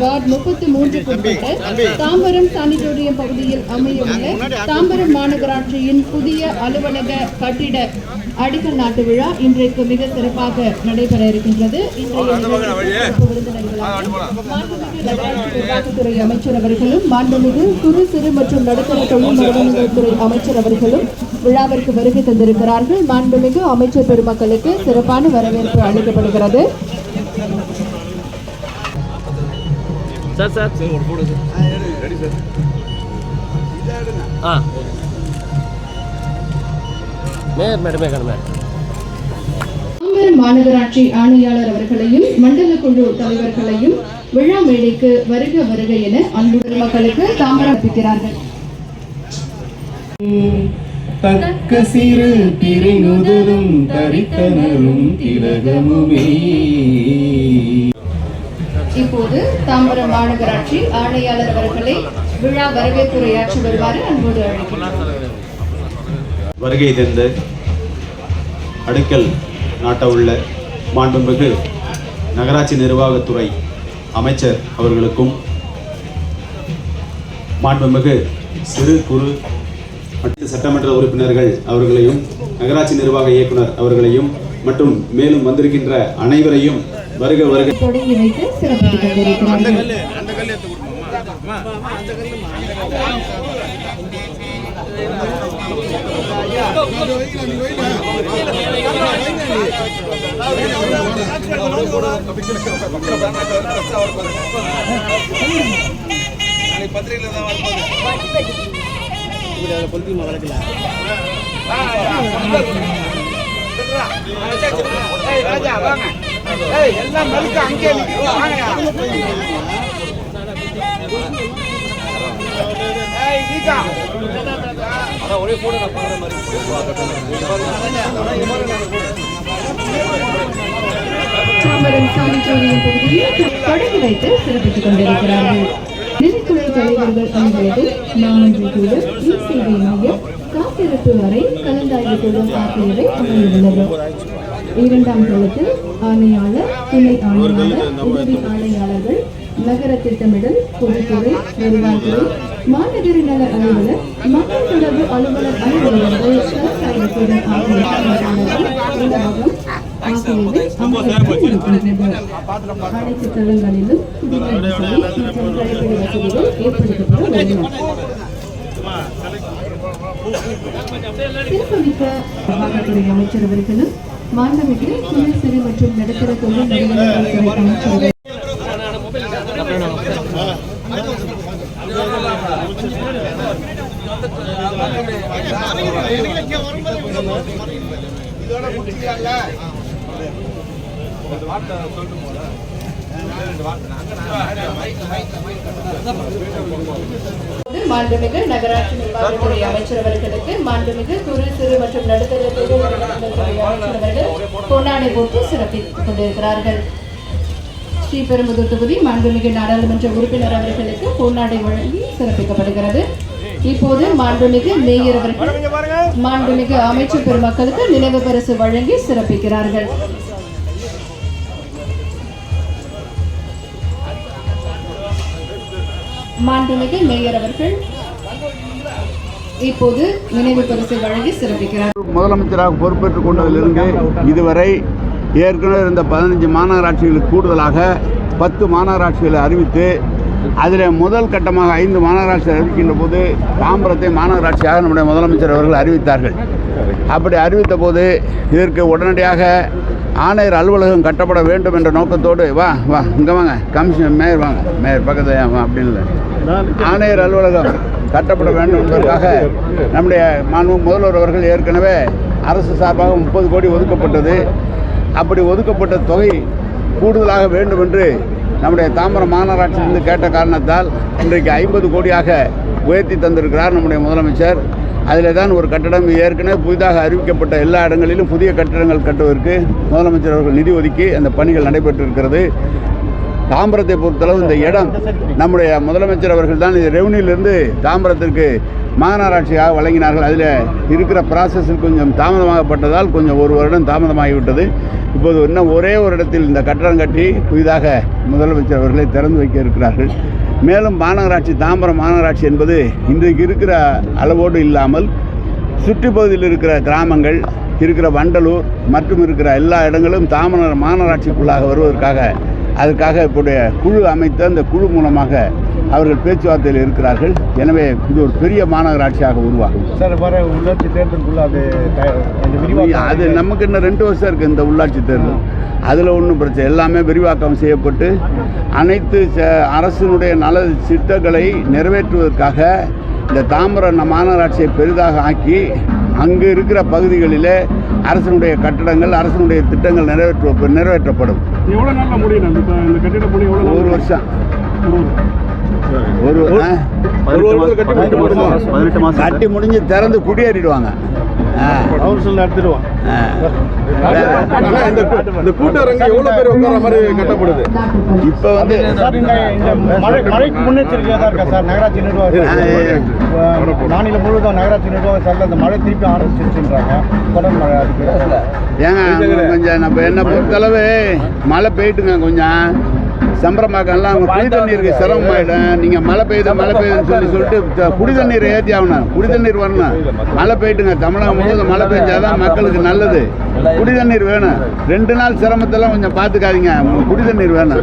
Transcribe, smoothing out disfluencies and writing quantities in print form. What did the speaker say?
Ward 33 Tambaram sanatorium பகுதியில் அமையவுள்ள தாம்பரம் மாநகராட்சியின் புதிய அலுவலக கட்டிட அடிக்கல் நாட்டு விழா இன்றைக்கு மிக சிறப்பாக நடைபெற இருக்கின்றது. நிர்வாகத்துறை அமைச்சர் அவர்களும் மாண்புமிகு குறு சிறு மற்றும் நடுத்தர தொழில் நிறுவனங்கள் துறை அமைச்சர் அவர்களும் விழாவிற்கு வருகை தந்திருக்கிறார்கள். மாண்புமிகு அமைச்சர் பெருமக்களுக்கு சிறப்பான வரவேற்பு அளிக்கப்படுகிறது. மாநகராட்சி ஆணையாளர் அவர்களையும் மண்டல குழு தலைவர்களையும் விழா மேடைக்கு வருக வருக என அன்பு மக்களுக்கு தாம்பரம் அளிக்கிறார்கள். தக்க சிறு திரை நுதலும் தரித்தனரும் திலகமுமே. இப்போது தாம்பரம் மாநகராட்சி ஆணையாளர் அவர்களை விழா வரவேற்புரையாற்றி வருமாறு அன்போடு அழைக்கிறார். வருகை தந்த அடிக்கல் நாட்ட உள்ள மாண்புமிகு நகராட்சி நிர்வாகத்துறை அமைச்சர் அவர்களுக்கும் மாண்புமிகு சிறு குறு மற்றும் சட்டமன்ற உறுப்பினர்கள் அவர்களையும் நகராட்சி நிர்வாக இயக்குனர் அவர்களையும் மற்றும் மேலும் வந்திருக்கின்ற அனைவரையும் வருக வருக தொடங்கி வைத்து சிறப்பித்துக் கொண்டிருக்கிறார்கள். ராஜா வாங்க. எல்லாம் மறுக்க அங்கே ஒரே போட தாம்பரம் சானிட்டோரியம் பகுதியில் தொடங்கி வைத்து சிறப்பித்துக் கொண்டிருக்கிறார்கள். நிதித்துறை தலைவர்கள் அனைவரும் மாமன்ற குழு, இ-சேவை மையம், காத்திருப்பு அறை, கலந்தாய்வு குழு ஆகியவை அமைந்துள்ளது. இரண்டாம் தளத்தில் ஆணையாளர், துணை ஆணையாளர், உதவி ஆணையாளர்கள், நகர திட்டமிடல், பொதுத்துறை, வருவாய்த்துறை, மாநகர நல அலுவலர், மக்கள் தொடர்பு அலுவலர் அலுவலர்கள், விவசாயத்துடன் ஆகிய உணவகம் ஆகியவை அமைக்கப்பட்டிருக்கின்றது. அனைத்து தளங்களிலும் குடிநீர் வசதி மற்றும் கழிப்பிட வசதிகள் ஏற்படுத்தப்பட உள்ளன. சிறப்புமிக்க நிர்வாகத்துறை அமைச்சர் அவர்களும் மாண்புமிகு குறு சிறு மற்றும் நடுத்தர தொழில் நிறுவனங்கள் துறை அமைச்சர் மாண்புமிகு நகராட்சி நிர்வாகத்துறை அமைச்சர் அவர்களுக்கு மாண்புமிகு குறு சிறு மற்றும் நடுத்தர தொழில் நிறுவனங்கள் துறை அமைச்சர் அவர்கள் பொன்னாடை போட்டு சிறப்பித்துக் கொண்டிருக்கிறார்கள். ஸ்ரீபெரும்புதூர் தொகுதி மாண்புமிகு நாடாளுமன்ற உறுப்பினர் அவர்களுக்கு பொன்னாடை வழங்கி சிறப்பிக்கப்படுகிறது. இப்போது மாண்புமிகு மேயர் அவர்கள் மாண்புமிகு அமைச்சர் பெருமக்களுக்கு நினைவு பரிசு வழங்கி சிறப்பிக்கிறார்கள். மாண்புமிகு மேயர் அவர்கள் இப்போது நினைவு பரிசை வழங்கி சிறப்பிக்கிறார். முதலமைச்சராக பொறுப்பேற்றுக் கொண்டதிலிருந்து இதுவரை ஏற்கனவே இருந்த 15 மாநகராட்சிகளுக்கு கூடுதலாக 10 மாநகராட்சிகளை அறிவித்து அதில் முதல் கட்டமாக 5 மாநகராட்சிகள் அறிவிக்கின்ற போது தாம்பரத்தை மாநகராட்சியாக நம்முடைய முதலமைச்சர் அவர்கள் அறிவித்தார்கள். அப்படி அறிவித்த போது இதற்கு உடனடியாக ஆணையர் அலுவலகம் கட்டப்பட வேண்டும் என்ற நோக்கத்தோடு இங்கே வாங்க கமிஷனர் மேயர் வாங்க மேயர் பக்கத்தில் அப்படின்னு ஆணையர் அலுவலகம் கட்டப்பட வேண்டும் என்பதற்காக நம்முடைய முதல்வர் அவர்கள் ஏற்கனவே அரசு சார்பாக 30 கோடி ஒதுக்கப்பட்டது. அப்படி ஒதுக்கப்பட்ட தொகை கூடுதலாக வேண்டும் என்று நம்முடைய தாம்பரம் மாநகராட்சியிலிருந்து கேட்ட காரணத்தால் இன்றைக்கு 50 கோடியாக உயர்த்தி தந்திருக்கிறார் நம்முடைய முதலமைச்சர். அதில் தான் ஒரு கட்டடம் ஏற்கனவே புதிதாக அறிவிக்கப்பட்ட எல்லா இடங்களிலும் புதிய கட்டிடங்கள் கட்டுவதற்கு முதலமைச்சர் அவர்கள் நிதி ஒதுக்கி அந்த பணிகள் நடைபெற்றிருக்கிறது. தாம்பரத்தை பொறுத்தளவு இந்த இடம் நம்முடைய முதலமைச்சர் அவர்கள் தான் இது ரெவன்யூலிருந்து தாம்பரத்திற்கு மாநகராட்சியாக வழங்கினார்கள். அதில் இருக்கிற ப்ராசஸில் கொஞ்சம் தாமதமாகப்பட்டதால் கொஞ்சம் ஒரு வருடம் தாமதமாகிவிட்டது. இப்போது இன்னும் ஒரே ஒரு இடத்தில் இந்த கட்டடம் கட்டி புதிதாக முதலமைச்சர் அவர்களை திறந்து வைக்க இருக்கிறார்கள். மேலும் மாநகராட்சி தாம்பரம் மாநகராட்சி என்பது இன்றைக்கு இருக்கிற அளவோடு இல்லாமல் சுற்றுப்பகுதியில் இருக்கிற கிராமங்கள் இருக்கிற வண்டலூர் மற்றும் இருக்கிற எல்லா இடங்களும் தாம்பரம் மாநகராட்சிக்குள்ளாக வருவதற்காக அதற்காக இப்போடைய குழு அமைத்த அந்த குழு மூலமாக அவர்கள் பேச்சுவார்த்தையில் இருக்கிறார்கள். எனவே இது ஒரு பெரிய மாநகராட்சியாக உருவாகும். சார், வர உள்ளாட்சி தேர்தலுக்குள்ள அது நமக்கு இன்னும் 2 வருஷம் இருக்குது இந்த உள்ளாட்சி தேர்தல். அதில் ஒன்றும் பிரச்சனை, எல்லாமே விரிவாக்கம் செய்யப்பட்டு அனைத்து அரசினுடைய நல திட்டங்களை நிறைவேற்றுவதற்காக இந்த தாம்பரம் மாநகராட்சியை பெரிதாக ஆக்கி அங்கு இருக்கிற பகுதிகளிலே அரசினுடைய கட்டடங்கள் அரசினுடைய திட்டங்கள் நிறைவேற்றப்படும். எவ்வளோ நாளில் முடியும் இந்த கட்டிட பணி? ஒரு வருஷம் கட்டி முடிஞ்சு திறந்து குடியேறிடுவாங்க. நடத்திடுவான். இந்த கூட்டரங்கு எவ்வளவு பேர் உட்கார மாதிரி கட்டப்படுது? இப்போ வந்து மழைக்கு முன்னெச்சரிக்கையாக தான் இருக்கா சார் நகராட்சி நிர்வாகம்? மாநிலம் முழுவதும் நகராட்சி நிர்வாகம் சார் அந்த மழை திருப்பி ஆரம்பிச்சிருச்சுன்றாங்க. தொடர் மழை அதுக்கு ஏங்க கொஞ்சம் நம்ம என்ன பொறுத்தளவு மழை பெய்யுட்டுங்க, கொஞ்சம் சம்பரமாக்கெல்லாம் குடி தண்ணீருக்கு சிரமமாயிடும். நீங்கள் மழை பெய்யுதுன்னு சொல்லிட்டு குடி தண்ணீரை ஏற்றி ஆகணும். குடி தண்ணீர் வரணும். மழை பெய்யுட்டுங்க, தமிழகம் முழுவதும் மழை பெஞ்சாதான் மக்களுக்கு நல்லது. குடி தண்ணீர் வேணும். 2 நாள் சிரமத்தெல்லாம் கொஞ்சம் பார்த்துக்காதீங்க. குடி தண்ணீர் வேணும்.